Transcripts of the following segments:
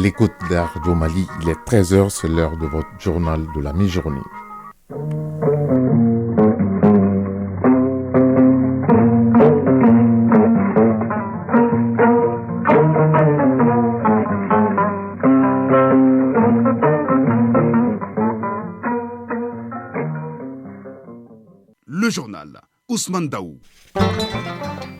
l'écoute d'Ardo Mali, il est 13h, c'est l'heure de votre journal de la mi-journée. Le journal, Ousmane Daou.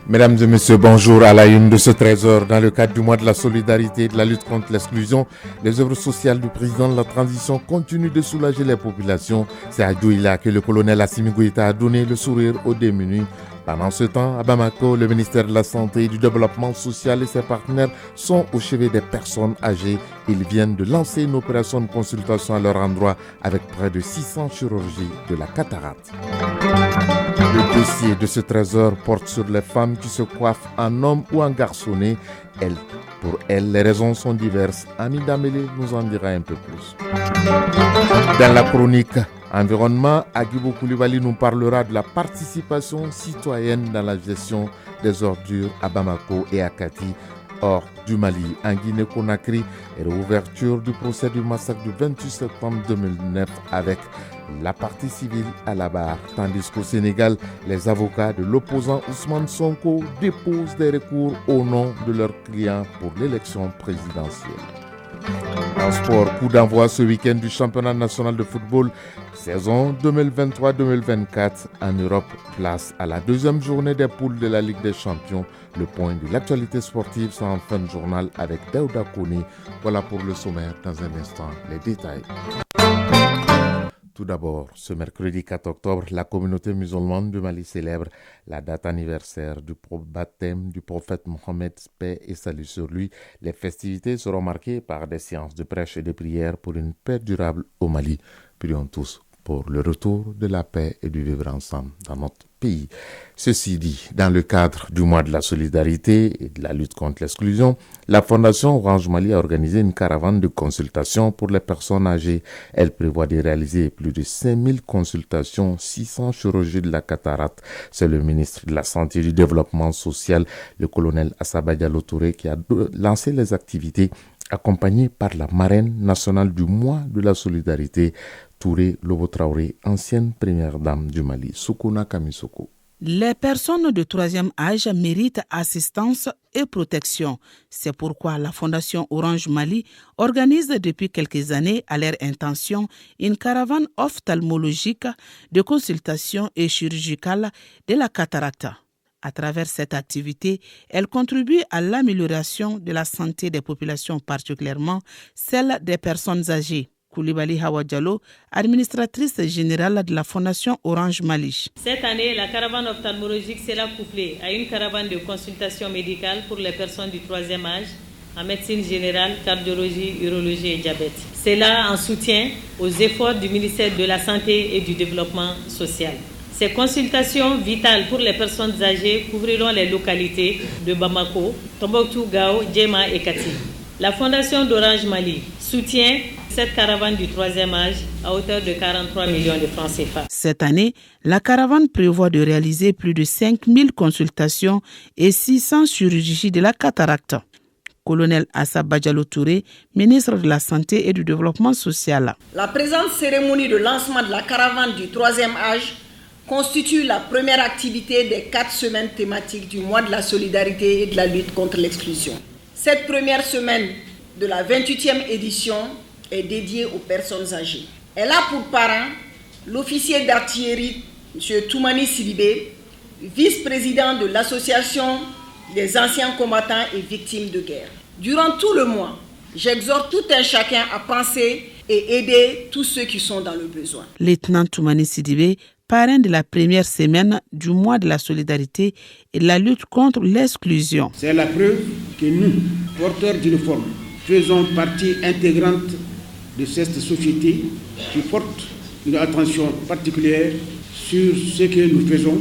Mesdames et messieurs, bonjour. À la une de ce 13h, dans le cadre du mois de la solidarité et de la lutte contre l'exclusion, les œuvres sociales du président de la transition continuent de soulager les populations. C'est à Douila que le colonel Assimi Goïta a donné le sourire aux démunis. Pendant ce temps, à Bamako, le ministère de la Santé et du Développement social et ses partenaires sont au chevet des personnes âgées. Ils viennent de lancer une opération de consultation à leur endroit avec près de 600 chirurgies de la cataracte. Le dossier de ce trésor porte sur les femmes qui se coiffent en homme ou en garçonnet. Pour elles, les raisons sont diverses. Ami Damele nous en dira un peu plus. Dans la chronique environnement, Aguibo Koulibaly nous parlera de la participation citoyenne dans la gestion des ordures à Bamako et à Kati, hors du Mali. En Guinée-Conakry, et l'ouverture du procès du massacre du 28 septembre 2009 avec la partie civile à la barre. Tandis qu'au Sénégal, les avocats de l'opposant Ousmane Sonko déposent des recours au nom de leurs clients pour l'élection présidentielle. En sport, coup d'envoi ce week-end du championnat national de football, saison 2023-2024 en Europe, place à la deuxième journée des poules de la Ligue des Champions. Le point de l'actualité sportive sera en fin de journal avec Daouda Koni. Voilà pour le sommaire, dans un instant, les détails. Tout d'abord, ce mercredi 4 octobre, la communauté musulmane du Mali célèbre la date anniversaire du baptême du prophète Mohammed, paix et salut sur lui. Les festivités seront marquées par des séances de prêche et de prières pour une paix durable au Mali. Prions tous pour le retour de la paix et du vivre ensemble dans notre pays. Ceci dit, dans le cadre du mois de la solidarité et de la lutte contre l'exclusion, la Fondation Orange Mali a organisé une caravane de consultation pour les personnes âgées. Elle prévoit de réaliser plus de 5000 consultations, 600 chirurgies de la cataracte. C'est le ministre de la Santé et du Développement social, le colonel Assaba Diallo Touré, qui a lancé les activités accompagné par la marraine nationale du mois de la solidarité, Touré Lobo Traoré, ancienne première dame du Mali, Soukouna Kamisoko. Les personnes de troisième âge méritent assistance et protection. C'est pourquoi la Fondation Orange Mali organise depuis quelques années, à leur intention, une caravane ophtalmologique de consultation et chirurgicale de la cataracte. À travers cette activité, elle contribue à l'amélioration de la santé des populations, particulièrement celle des personnes âgées. Koulibaly Hawa Diallo, administratrice générale de la Fondation Orange Mali. Cette année, la caravane ophtalmologique sera couplée à une caravane de consultation médicale pour les personnes du troisième âge en médecine générale, cardiologie, urologie et diabète. C'est là en soutien aux efforts du ministère de la Santé et du Développement social. Ces consultations vitales pour les personnes âgées couvriront les localités de Bamako, Tombouctou, Gao, Djema et Kati. La Fondation d'Orange Mali soutient cette caravane du troisième âge à hauteur de 43 millions de francs CFA. Cette année, la caravane prévoit de réaliser plus de 5000 consultations et 600 chirurgies de la cataracte. Colonel Assaba Diallo Touré, ministre de la Santé et du Développement social. La présente cérémonie de lancement de la caravane du troisième âge constitue la première activité des 4 semaines thématiques du mois de la solidarité et de la lutte contre l'exclusion. Cette première semaine de la 28e édition est dédiée aux personnes âgées. Elle a pour parrain l'officier d'artillerie, M. Toumani Sidibé, vice-président de l'association des anciens combattants et victimes de guerre. Durant tout le mois, j'exhorte tout un chacun à penser et aider tous ceux qui sont dans le besoin. Lieutenant Toumani Sidibé, parrain de la première semaine du mois de la solidarité et de la lutte contre l'exclusion. C'est la preuve que nous, porteurs d'uniforme, faisons partie intégrante de cette société qui porte une attention particulière sur ce que nous faisons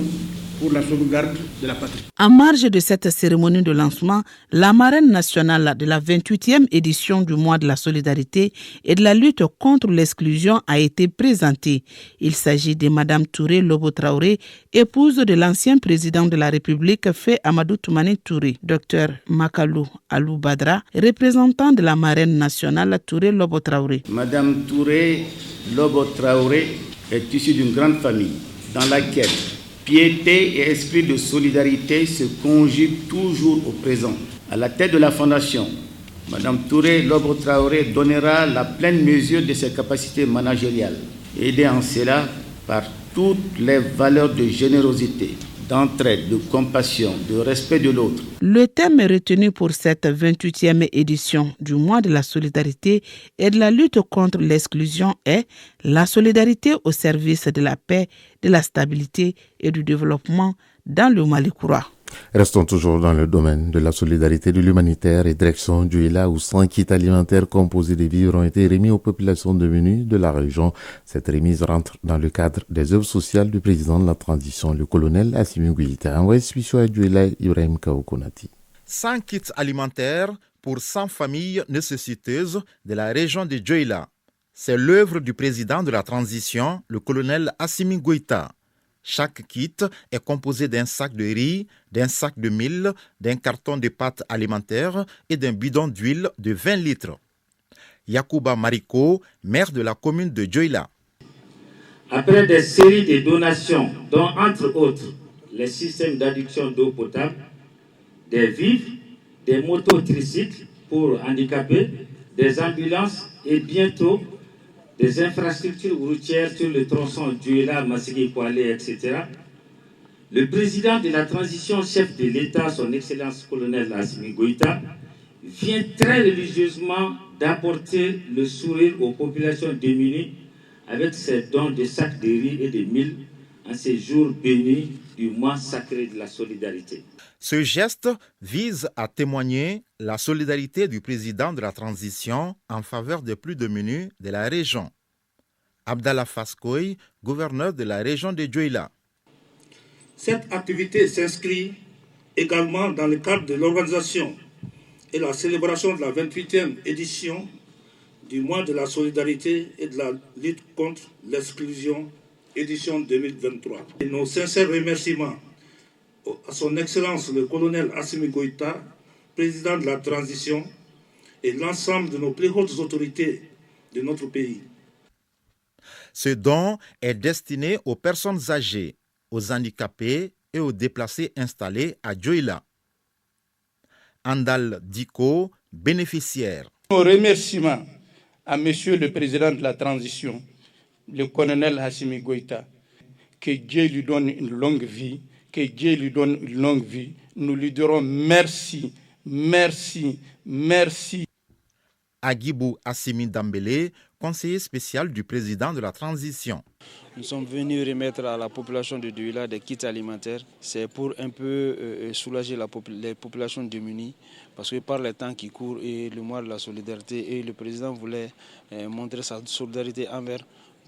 pour la sauvegarde de la patrie. En marge de cette cérémonie de lancement, la marraine nationale de la 28e édition du mois de la solidarité et de la lutte contre l'exclusion a été présentée. Il s'agit de Madame Touré Lobo Traoré, épouse de l'ancien président de la République, Fé Amadou Toumani Touré. Dr Makalou Alou Badra, représentant de la marraine nationale Touré Lobo Traoré. Madame Touré Lobo Traoré est issue d'une grande famille dans laquelle piété et esprit de solidarité se conjuguent toujours au présent. À la tête de la fondation, Madame Touré Lobo Traoré donnera la pleine mesure de ses capacités managériales, aidée en cela par toutes les valeurs de générosité, d'entraide, de compassion, de respect de l'autre. Le thème retenu pour cette 28e édition du mois de la solidarité et de la lutte contre l'exclusion est la solidarité au service de la paix, de la stabilité et du développement dans le Mali courant. Restons toujours dans le domaine de la solidarité, de l'humanitaire et direction du Ila où 100 kits alimentaires composés de vivres ont été remis aux populations démunies de la région. Cette remise rentre dans le cadre des œuvres sociales du président de la transition, le colonel Assimi Goïta. Envoyé spécial du Ila, Ibrahim Kaoukonati. 100 kits alimentaires pour 100 familles nécessiteuses de la région de Djoila. C'est l'œuvre du président de la transition, le colonel Assimi Goïta. Chaque kit est composé d'un sac de riz, d'un sac de mil, d'un carton de pâtes alimentaires et d'un bidon d'huile de 20 litres. Yacouba Mariko, maire de la commune de Djoila. Après des séries de donations, dont entre autres les systèmes d'adduction d'eau potable, des vivres, des motos tricycles pour handicapés, des ambulances et bientôt des infrastructures routières sur le tronçon Djoila, Massigui, Poalé, etc. Le président de la transition, chef de l'État, son Excellence colonel Assimi Goïta, vient très religieusement d'apporter le sourire aux populations démunies avec ses dons de sacs de riz et de mil en ces jours bénis du mois sacré de la solidarité. Ce geste vise à témoigner la solidarité du président de la transition en faveur des plus démunis de la région. Abdallah Faskoy, gouverneur de la région de Djoila. Cette activité s'inscrit également dans le cadre de l'organisation et la célébration de la 28e édition du mois de la solidarité et de la lutte contre l'exclusion, édition 2023. Et nos sincères remerciements à son Excellence le colonel Assimi Goïta, président de la transition, et l'ensemble de nos plus hautes autorités de notre pays. Ce don est destiné aux personnes âgées, aux handicapés et aux déplacés installés à Djoila. Andal Diko, bénéficiaire. Nos remerciements à Monsieur le Président de la Transition, le colonel Assimi Goïta. Que Dieu lui donne une longue vie, que Dieu lui donne une longue vie. Nous lui dirons merci, merci, merci. Agibou Assimi Dambélé, conseiller spécial du président de la transition. Nous sommes venus remettre à la population de Djoila des kits alimentaires. C'est pour un peu soulager les populations démunies, parce que par les temps qui courent et le mois de la solidarité, et le président voulait montrer sa solidarité envers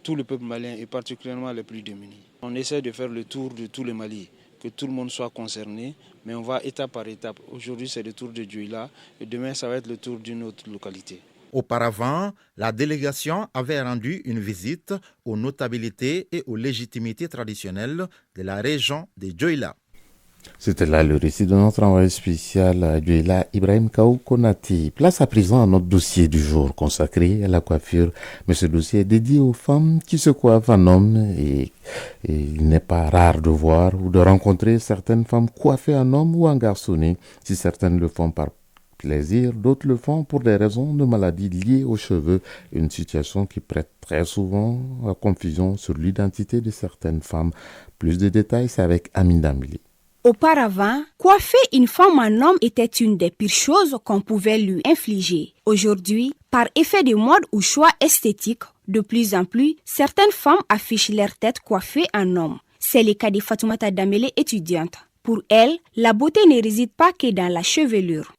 tout le peuple malien et particulièrement les plus démunis. On essaie de faire le tour de tout le Mali, que tout le monde soit concerné, mais on va étape par étape. Aujourd'hui, c'est le tour de Djoila et demain, ça va être le tour d'une autre localité. Auparavant, la délégation avait rendu une visite aux notabilités et aux légitimités traditionnelles de la région de Djoila. C'était là le récit de notre envoyé spécial à Djoila, Ibrahim Kaoukonati. Place à présent à notre dossier du jour consacré à la coiffure. Mais ce dossier est dédié aux femmes qui se coiffent en homme et il n'est pas rare de voir ou de rencontrer certaines femmes coiffées en homme ou en garçonné. Si certaines le font par plaisir, d'autres le font pour des raisons de maladies liées aux cheveux, une situation qui prête très souvent à confusion sur l'identité de certaines femmes. Plus de détails, c'est avec Amine Dambili. Auparavant, coiffer une femme en homme était une des pires choses qu'on pouvait lui infliger. Aujourd'hui, par effet de mode ou choix esthétique, de plus en plus, certaines femmes affichent leur tête coiffée en homme. C'est le cas de Fatoumata Damele, étudiante. Pour elle, la beauté ne réside pas que dans la chevelure.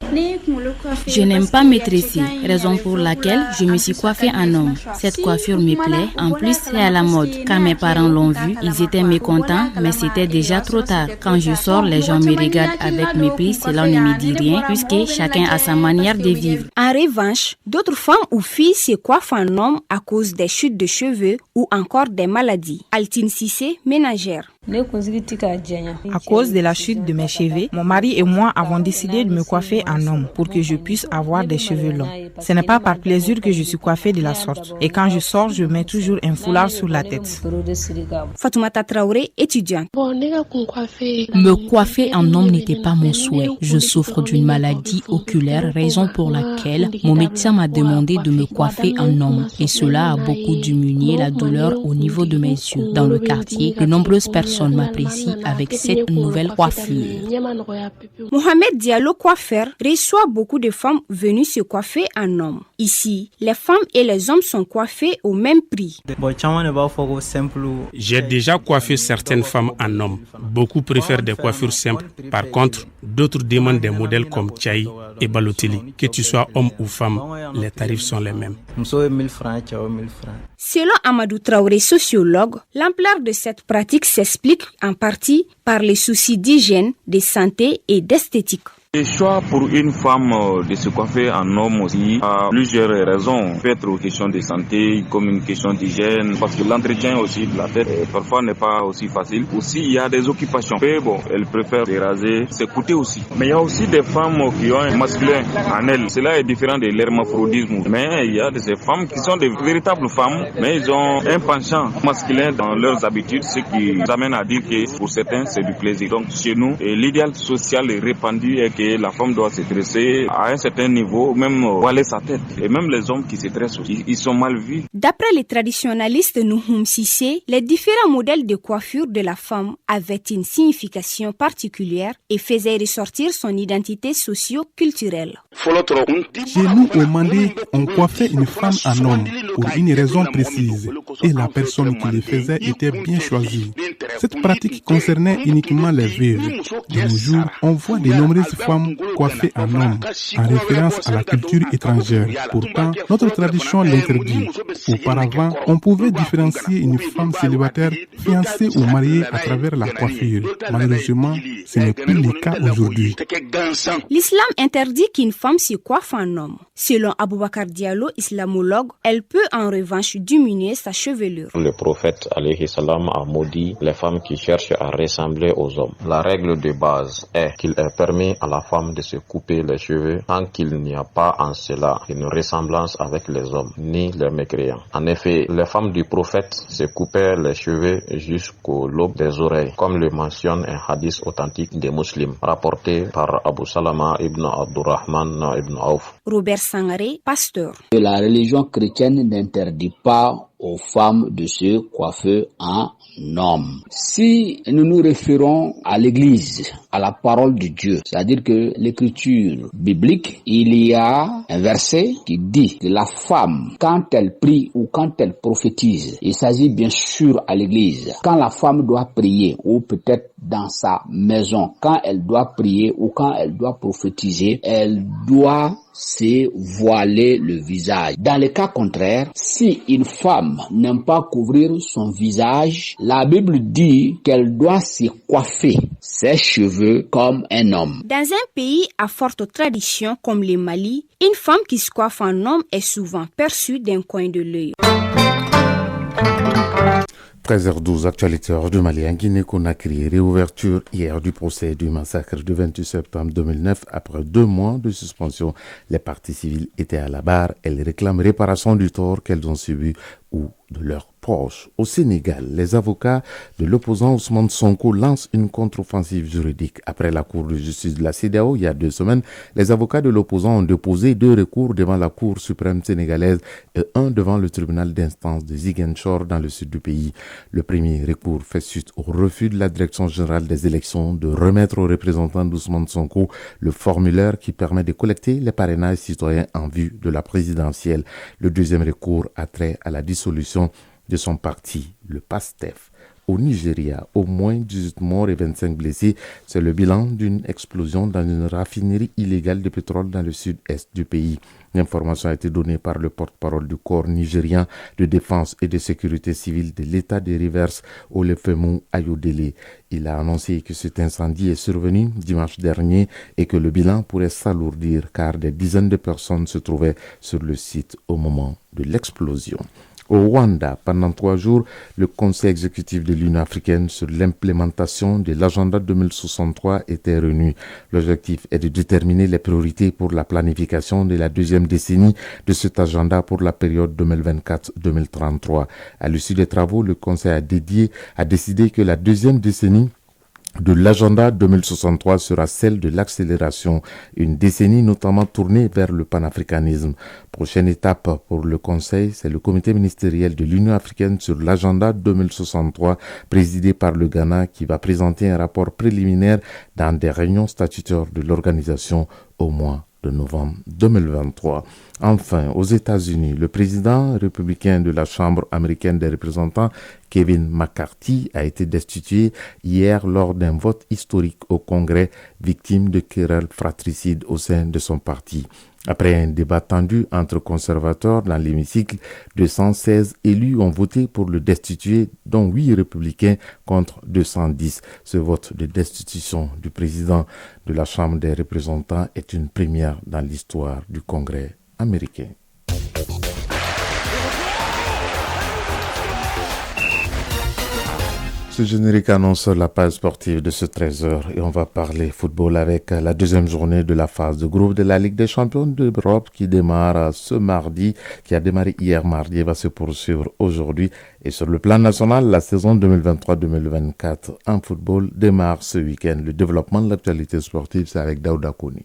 Je n'aime pas me tresser, raison pour laquelle je me suis coiffée en homme. Cette coiffure me plaît, en plus c'est à la mode. Quand mes parents l'ont vue, ils étaient mécontents, mais c'était déjà trop tard. Quand je sors, les gens me regardent avec mépris, cela ne me dit rien, puisque chacun a sa manière de vivre. En revanche, d'autres femmes ou filles se coiffent en homme à cause des chutes de cheveux ou encore des maladies. Altine Sissé, ménagère. À cause de la chute de mes cheveux, mon mari et moi avons décidé de me coiffer en homme pour que je puisse avoir des cheveux longs. Ce n'est pas par plaisir que je suis coiffée de la sorte. Et quand je sors, je mets toujours un foulard sur la tête. Fatoumata Traoré, étudiante. Me coiffer en homme n'était pas mon souhait. Je souffre d'une maladie oculaire, raison pour laquelle mon médecin m'a demandé de me coiffer en homme. Et cela a beaucoup diminué la douleur au niveau de mes yeux. Dans le quartier, de nombreuses personnes m'apprécient avec cette nouvelle coiffure. Mohamed Diallo, coiffeur, reçoit beaucoup de femmes venues se coiffer en homme. Ici, les femmes et les hommes sont coiffés au même prix. J'ai déjà coiffé certaines femmes en homme. Beaucoup préfèrent des coiffures simples. Par contre, d'autres demandent des modèles comme Tchaï et Balotelli. Que tu sois homme ou femme, les tarifs sont les mêmes. Selon Amadou Traoré, sociologue, l'ampleur de cette pratique s'explique en partie par les soucis d'hygiène, de santé et d'esthétique. Le choix pour une femme de se coiffer en homme aussi a plusieurs raisons. Peut-être question de santé, comme une question d'hygiène, parce que l'entretien aussi de la tête parfois n'est pas aussi facile. Aussi, il y a des occupations. Mais bon, elles préfèrent les raser, s'écouter aussi. Mais il y a aussi des femmes qui ont un masculin en elles. Cela est différent de l'hermaphrodisme. Mais il y a de ces femmes qui sont de véritables femmes, mais ils ont un penchant masculin dans leurs habitudes, ce qui nous amène à dire que pour certains, c'est du plaisir. Donc chez nous, l'idéal social est répandu et que la femme doit se tresser à un certain niveau, même voiler sa tête. Et même les hommes qui se tressent aussi, ils sont mal vus. D'après les traditionalistes Nouhoum Sissé, les différents modèles de coiffure de la femme avaient une signification particulière et faisaient ressortir son identité socio-culturelle. Chez nous, au Mandé, on coiffait une femme en homme pour une raison précise et la personne qui le faisait était bien choisie. Cette pratique concernait uniquement les veuves. De nos jours, on voit de nombreuses femmes coiffées en homme, en référence à la culture étrangère. Pourtant, notre tradition l'interdit. Auparavant, on pouvait différencier une femme célibataire, fiancée ou mariée à travers la coiffure. Malheureusement, ce n'est plus le cas aujourd'hui. L'islam interdit qu'une femme se coiffe en homme. Selon Aboubakar Diallo, islamologue, elle peut en revanche diminuer sa chevelure. Le prophète alayhi salam a maudit les femmes qui cherchent à ressembler aux hommes. La règle de base est qu'il est permis à la femme de se couper les cheveux tant qu'il n'y a pas en cela une ressemblance avec les hommes, ni les mécréants. En effet, les femmes du prophète se coupaient les cheveux jusqu'au lobe des oreilles, comme le mentionne un hadith authentique des musulmans, rapporté par Abu Salama ibn Abdurrahman ibn Auf. Robert Sangaré, pasteur. La religion chrétienne n'interdit pas aux femmes de se coiffer en homme. Si nous nous référons à l'Église, à la parole de Dieu, c'est-à-dire que l'écriture biblique, il y a un verset qui dit que la femme, quand elle prie ou quand elle prophétise, il s'agit bien sûr à l'Église, quand la femme doit prier ou peut-être dans sa maison, quand elle doit prier ou quand elle doit prophétiser, elle doit se voiler le visage. Dans le cas contraire, si une femme n'aime pas couvrir son visage, la Bible dit qu'elle doit se coiffer ses cheveux comme un homme. Dans un pays à forte tradition comme le Mali, une femme qui se coiffe en homme est souvent perçue d'un coin de l'œil. 13h12, actualité hors du Mali, en Guinée-Conakry, réouverture hier du procès du massacre du 28 septembre 2009. Après 2 mois de suspension, les parties civiles étaient à la barre. Elles réclament réparation du tort qu'elles ont subi ou de leurs proches. Au Sénégal, les avocats de l'opposant Ousmane Sonko lancent une contre-offensive juridique. Après la Cour de justice de la CEDEAO, il y a 2 semaines, les avocats de l'opposant ont déposé 2 recours devant la Cour suprême sénégalaise et 1 devant le tribunal d'instance de Ziguinchor dans le sud du pays. Le premier recours fait suite au refus de la Direction générale des élections de remettre aux représentants d'Ousmane Sonko le formulaire qui permet de collecter les parrainages citoyens en vue de la présidentielle. Le deuxième recours a trait à la dissolution de son parti, le PASTEF. Au Nigeria, au moins 18 morts et 25 blessés. C'est le bilan d'une explosion dans une raffinerie illégale de pétrole dans le sud-est du pays. L'information a été donnée par le porte-parole du corps nigérien de défense et de sécurité civile de l'État des Rivers, Olefemu Ayodele. Il a annoncé que cet incendie est survenu dimanche dernier et que le bilan pourrait s'alourdir car des dizaines de personnes se trouvaient sur le site au moment de l'explosion. Au Rwanda, pendant 3 jours, le Conseil exécutif de l'Union africaine sur l'implémentation de l'agenda 2063 était réuni. L'objectif est de déterminer les priorités pour la planification de la deuxième décennie de cet agenda pour la période 2024-2033. À l'issue des travaux, le Conseil a décidé que la deuxième décennie de l'agenda 2063 sera celle de l'accélération, une décennie notamment tournée vers le panafricanisme. Prochaine étape pour le Conseil, c'est le comité ministériel de l'Union africaine sur l'agenda 2063 présidé par le Ghana qui va présenter un rapport préliminaire dans des réunions statutaires de l'organisation au mois de novembre 2023. Enfin, aux États-Unis, le président républicain de la Chambre américaine des représentants, Kevin McCarthy, a été destitué hier lors d'un vote historique au Congrès, victime de querelles fratricides au sein de son parti. Après un débat tendu entre conservateurs dans l'hémicycle, 216 élus ont voté pour le destituer, dont 8 républicains contre 210. Ce vote de destitution du président de la Chambre des représentants est une première dans l'histoire du Congrès américain. Ce générique annonce la page sportive de ce 13h et on va parler football avec la deuxième journée de la phase de groupe de la Ligue des champions d'Europe qui démarre ce mardi, qui a démarré hier mardi et va se poursuivre aujourd'hui. Et sur le plan national, la saison 2023-2024 en football démarre ce week-end. Le développement de l'actualité sportive, c'est avec Daouda Kouni.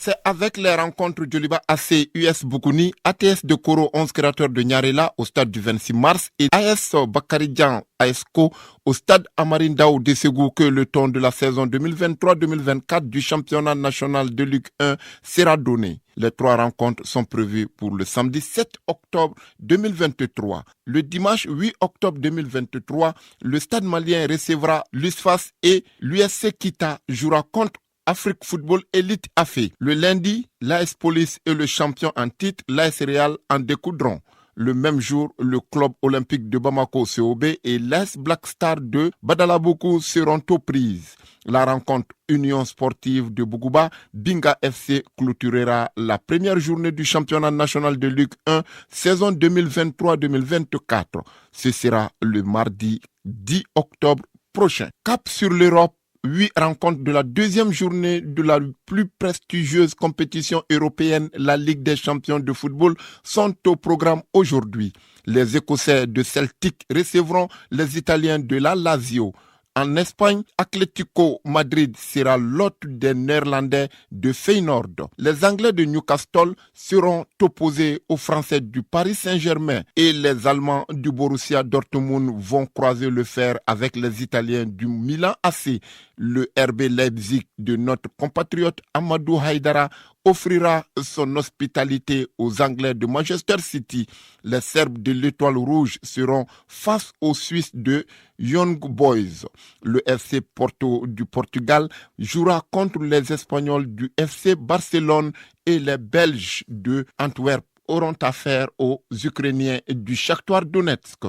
C'est avec les rencontres Djoliba AC US Boukouni, ATS de Koro 11 créateurs de Nyarela au stade du 26 mars et AS Bakaridjan ASCO au stade Amarindao de Ségou que le ton de la saison 2023-2024 du championnat national de Ligue 1 sera donné. Les 3 rencontres sont prévues pour le samedi 7 octobre 2023. Le dimanche 8 octobre 2023, le stade malien recevra l'USFAS et l'USC Kita jouera contre Afrique Football Elite AFE. Le lundi, l'AS Police et le champion en titre, l'AS Real, en découdront. Le même jour, le club olympique de Bamako COB et l'AS Black Star de Badalaboku seront aux prises. La rencontre Union sportive de Bougouba, Binga FC clôturera la première journée du championnat national de Ligue 1, saison 2023-2024. Ce sera le mardi 10 octobre prochain. Cap sur l'Europe. 8 rencontres de la deuxième journée de la plus prestigieuse compétition européenne, la Ligue des champions de football, sont au programme aujourd'hui. Les Écossais de Celtic recevront les Italiens de la Lazio. En Espagne, Atlético Madrid sera l'hôte des Néerlandais de Feyenoord. Les Anglais de Newcastle seront opposés aux Français du Paris Saint-Germain et les Allemands du Borussia Dortmund vont croiser le fer avec les Italiens du Milan AC. Le RB Leipzig de notre compatriote Amadou Haïdara offrira son hospitalité aux Anglais de Manchester City. Les Serbes de l'Étoile Rouge seront face aux Suisses de Young Boys. Le FC Porto du Portugal jouera contre les Espagnols du FC Barcelone et les Belges de Antwerp auront affaire aux Ukrainiens du Shakhtar Donetsk.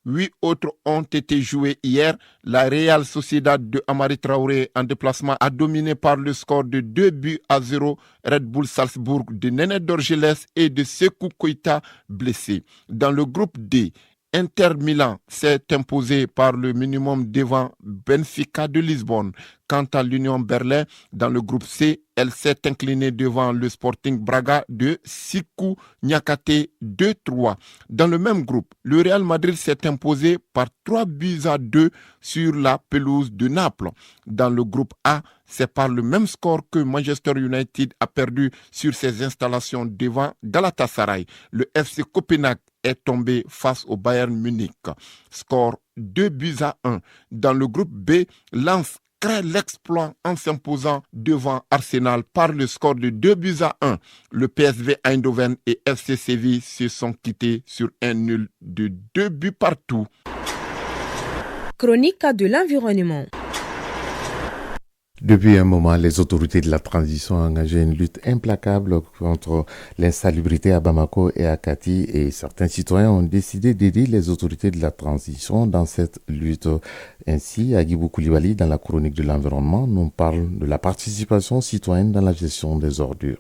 8 autres ont été joués hier. La Real Sociedad de Amari Traoré en déplacement a dominé par le score de 2-0 Red Bull Salzbourg de Néné Dorgelès et de Sékou Koïta blessé. Dans le groupe D, Inter Milan s'est imposé par le minimum devant Benfica de Lisbonne. Quant à l'Union Berlin, dans le groupe C, elle s'est inclinée devant le Sporting Braga de Sikou Niakate 2-3. Dans le même groupe, le Real Madrid s'est imposé par 3-2 sur la pelouse de Naples. Dans le groupe A, c'est par le même score que Manchester United a perdu sur ses installations devant Galatasaray. Le FC Copenhague est tombé face au Bayern Munich. Score 2-1. Dans le groupe B, Lens crée l'exploit en s'imposant devant Arsenal par le score de 2-1. Le PSV Eindhoven et FC Séville se sont quittés sur un nul de 2 buts partout. Chronique de l'environnement. Depuis un moment, les autorités de la transition ont engagé une lutte implacable contre l'insalubrité à Bamako et à Kati, et certains citoyens ont décidé d'aider les autorités de la transition dans cette lutte. Ainsi, Agibou Koulibaly, dans la chronique de l'environnement, nous parle de la participation citoyenne dans la gestion des ordures.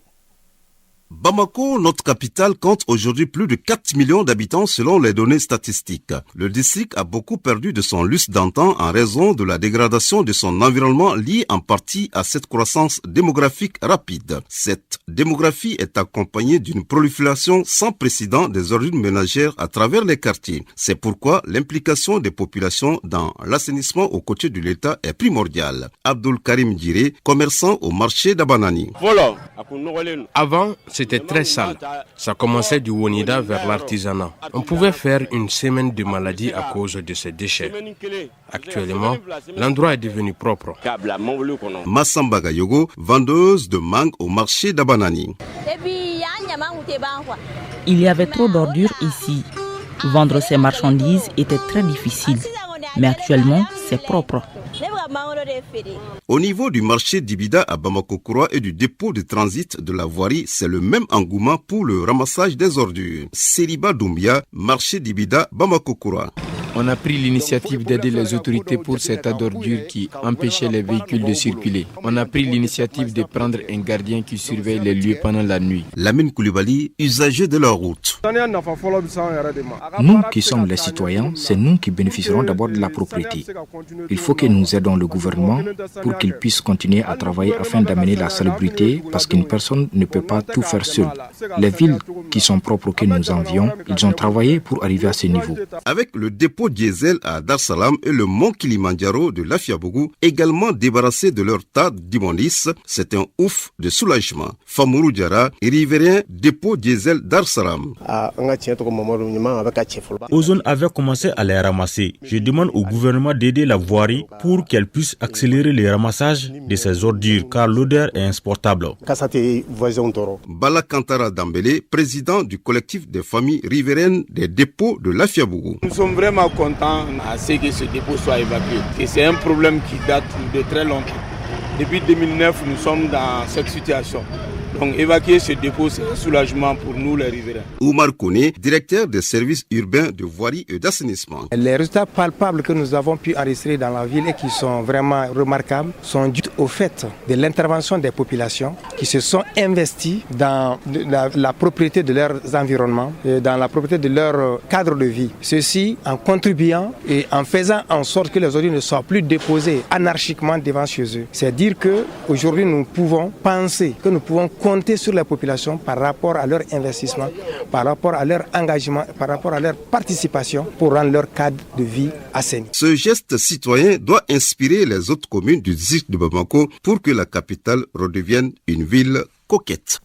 Bamako, notre capitale, compte aujourd'hui plus de 4 millions d'habitants selon les données statistiques. Le district a beaucoup perdu de son lustre d'antan en raison de la dégradation de son environnement liée en partie à cette croissance démographique rapide. Cette démographie est accompagnée d'une prolifération sans précédent des ordures ménagères à travers les quartiers. C'est pourquoi l'implication des populations dans l'assainissement aux côtés de l'État est primordiale. Abdul Karim Djiré, commerçant au marché d'Abanani. Avant, c'était très sale. Ça commençait du Wonida vers l'artisanat. On pouvait faire une semaine de maladie à cause de ces déchets. Actuellement, l'endroit est devenu propre. Massamba Gayogo, vendeuse de mangue au marché d'Abanani. Il y avait trop d'ordures ici. Vendre ces marchandises était très difficile. Mais actuellement, c'est propre. Au niveau du marché d'Ibida à Bamako-Kouroua et du dépôt de transit de la voirie, c'est le même engouement pour le ramassage des ordures. Seriba Doumbia, marché d'Ibida, Bamako-Kouroua. On a pris l'initiative d'aider les autorités pour cet tas d'ordures qui empêchait les véhicules de circuler. On a pris l'initiative de prendre un gardien qui surveille les lieux pendant la nuit. Lamine Koulibaly, usager de la route. Nous qui sommes les citoyens, c'est nous qui bénéficierons d'abord de la propriété. Il faut que nous aidons le gouvernement pour qu'il puisse continuer à travailler afin d'amener la salubrité parce qu'une personne ne peut pas tout faire seule. Les villes qui sont propres que nous envions, ils ont travaillé pour arriver à ce niveau. Avec le dépôt diesel à Dar Salam et le mont Kilimandjaro de Lafiabougou, également débarrassés de leur tas d'immondices, c'est un ouf de soulagement. Famourou Diara, riverain dépôt diesel Dar Salam. Ozone avait commencé à les ramasser. Je demande au gouvernement d'aider la voirie pour qu'elle puisse accélérer le ramassage de ces ordures car l'odeur est insupportable. Bala Kantara Dambélé, président du collectif des familles riveraines des dépôts de Lafiabougou. Nous sommes vraiment contents à ce que ce dépôt soit évacué. Et c'est un problème qui date de très longtemps. Depuis 2009, nous sommes dans cette situation. Donc évacuer ce dépôt, c'est un soulagement pour nous les riverains. Oumar Kone, directeur des services urbains de voirie et d'assainissement. Les résultats palpables que nous avons pu enregistrer dans la ville et qui sont vraiment remarquables sont dus au fait de l'intervention des populations qui se sont investies dans la propriété de leurs environnements, dans la propriété de leur cadre de vie. Ceci en contribuant et en faisant en sorte que les ordures ne soient plus déposées anarchiquement devant chez eux. C'est dire qu'aujourd'hui nous pouvons penser, que nous pouvons compter sur la population par rapport à leur investissement, par rapport à leur engagement, par rapport à leur participation pour rendre leur cadre de vie assaini. Ce geste citoyen doit inspirer les autres communes du district de Bamako pour que la capitale redevienne une ville coquette.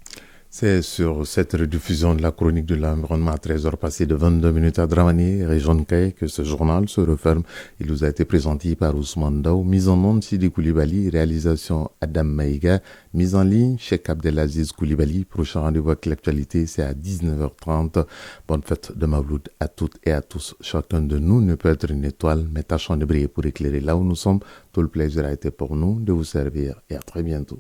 C'est sur cette rediffusion de la chronique de l'environnement à 13h passées de 22 minutes à Dramani, région de Kaye, que ce journal se referme. Il vous a été présenté par Ousmane Daou, mise en onde Sidi Koulibaly, réalisation Adam Maïga, mise en ligne Cheikh Abdelaziz Koulibaly. Prochain rendez-vous avec l'actualité, c'est à 19h30. Bonne fête de Mawlud à toutes et à tous. Chacun de nous ne peut être une étoile, mais tâchons de briller pour éclairer là où nous sommes. Tout le plaisir a été pour nous de vous servir et à très bientôt.